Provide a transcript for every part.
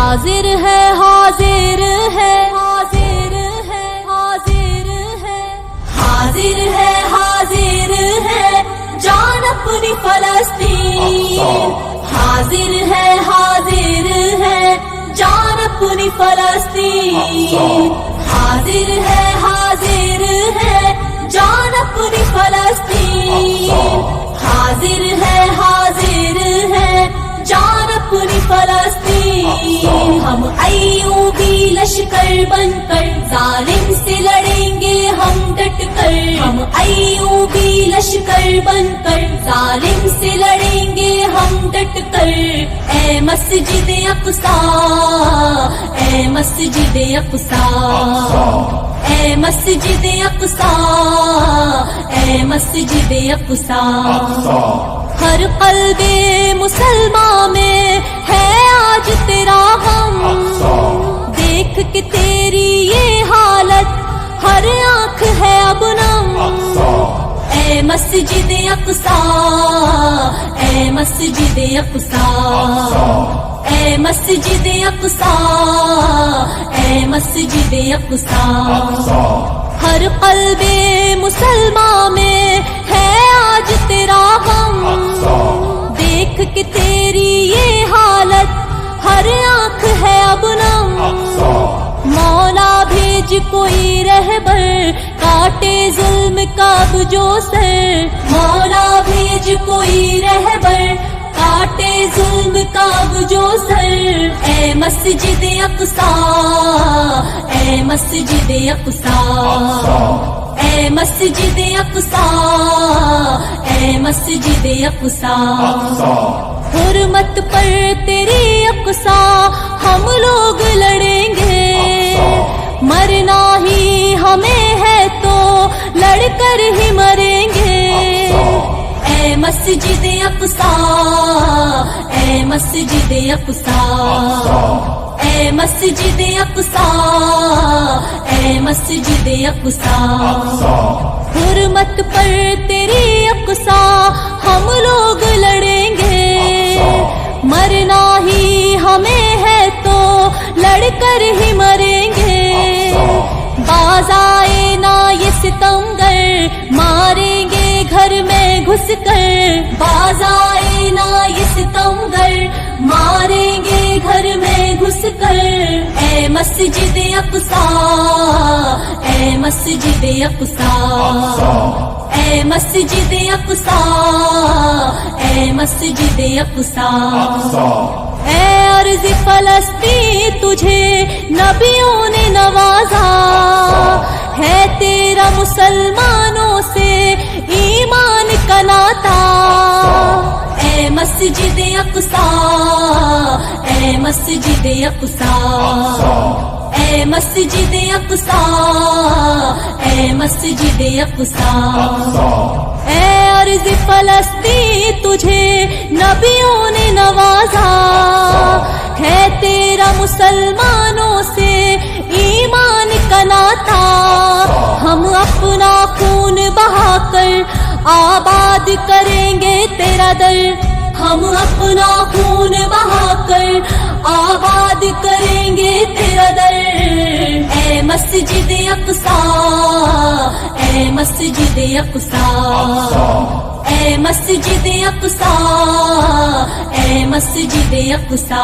حاضر ہے حاضر ہے حاضر ہے حاضر ہے حاضر ہے حاضر ہے جان اپنی فلسطین حاضر ہے جان اپنی فلسطین حاضر ہے جان اپنی فلسطین حاضر ہے جان اپنی فلسطین ہم ایوبی لشکر بن کر ظالم سے لڑیں گے ہم ڈٹ کر ہم ایوبی لشکر بن کر ظالم سے لڑیں گے ہم ڈٹ کر اے مسجد اقصی اے مسجد اقصی اے مسجد اقصی اے مسجد اقصی ہر قلب مسلمان میں ہے آج تیرا غم دیکھ کے تیری یہ حالت ہر آنکھ ہے اب نم اے مسجد اقصی اے مسجد اقصی اے مسجد اقصی اے مسجد اقصی ہر قلب مسلمان میں ہے آج تیرا غم دیکھ کے تیری یہ حالت ہر آنکھ ہے اب نم مولا بھیج کوئی رہبر کاٹے ظلم کا اب جو سر مولا بھیج کوئی رہبر کاٹے ظلم کا اب جو سر اے مسجد اقصی اے مسجد اقصی اے مسجد اقصی اے مسجد اقصی حرمت پر تیری اقصی ہم لوگ لڑیں گے مرنا ہی ہمیں ہے تو لڑ کر ہی مریں گے اے مسجد اقصی اے مسجد اقصی اے مسجد اقصی اے مسجد اقصی حرمت پر تیری اقصی ہم لوگ لڑیں گے مرنا ہی ہمیں ہے تو لڑ کر ہی مریں گے باز آئے نا یہ ستمگر ماریں گے گھر میں گھس کر باز آئے نا یہ ستمگر ماریں گے گھر میں گھس کر اے مسجد اقصی اے مسجد اقصی اے مسجد اقصی اے مسجد اقصی اے عرض فلسطین تجھے نبیوں نے نوازا ہے تیرا مسلمانوں سے ایمان کا ناتا اے مسجد اقصی اے مسجد اقصی اے مسجد اقصی اے مسجد اقصی اے عرض فلسطین تجھے نبیوں نے نوازا ہے تیرا مسلمانوں سے ایمان کا ناتا ہم اپنا خون بہا کر آباد کریں گے تیرا در ہم اپنا خون بہا کر آباد کریں گے تیرا در اے مسجد اقصی اے مسجد اقصی اے مسجد اقصی اے مسجد اقصی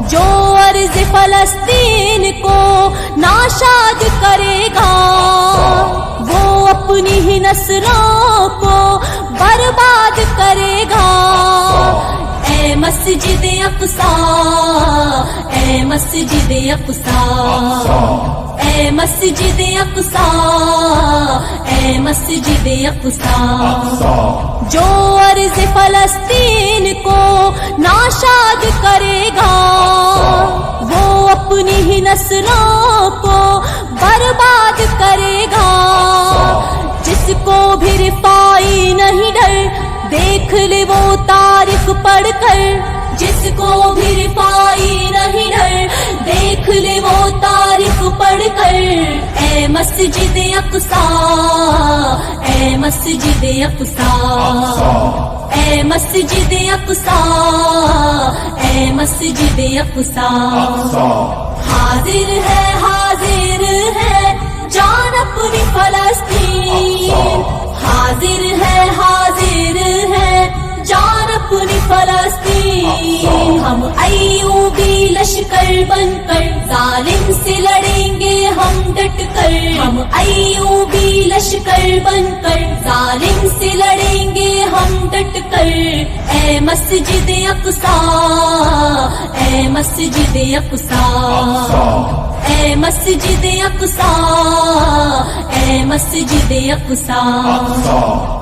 جو عرض فلسطین کو ناشاد کرے گا وہ اپنی ہی نسلوں کو برباد کرے گا اے مسجد اقصی اے مسجد اقصی اے مسجد اقصی اے مسجد اقصی جو عرض فلسطین کو ناشاد کرے گا وہ اپنی ہی نسلوں کو برباد کرے گا جس کو بھی رفائی نہیں ڈر دیکھ لے وہ تاریخ پڑھ کر جس کو بھی رفائی نہیں ڈر دیکھ لے وہ تاریخ پڑھ کر اے مسجد اقصی، اے مسجد اقصی، اے مسجد اقصی، اے مسجد اقصی، حاضر ہے جان اپنی فلسطین، حاضر ہے جان اپنی فلسطین، ہم ایوبی لشکر بن کر ظالم سے لڑیں گے ہم ڈٹ کر، ہم ایوبی لشکر بن کر ظالم سے لڑیں گے ہم ڈٹ کر، اے مسجد اقصی، اے مسجد اقصی، اے مسجد اقصی، اے مسجد اقصی۔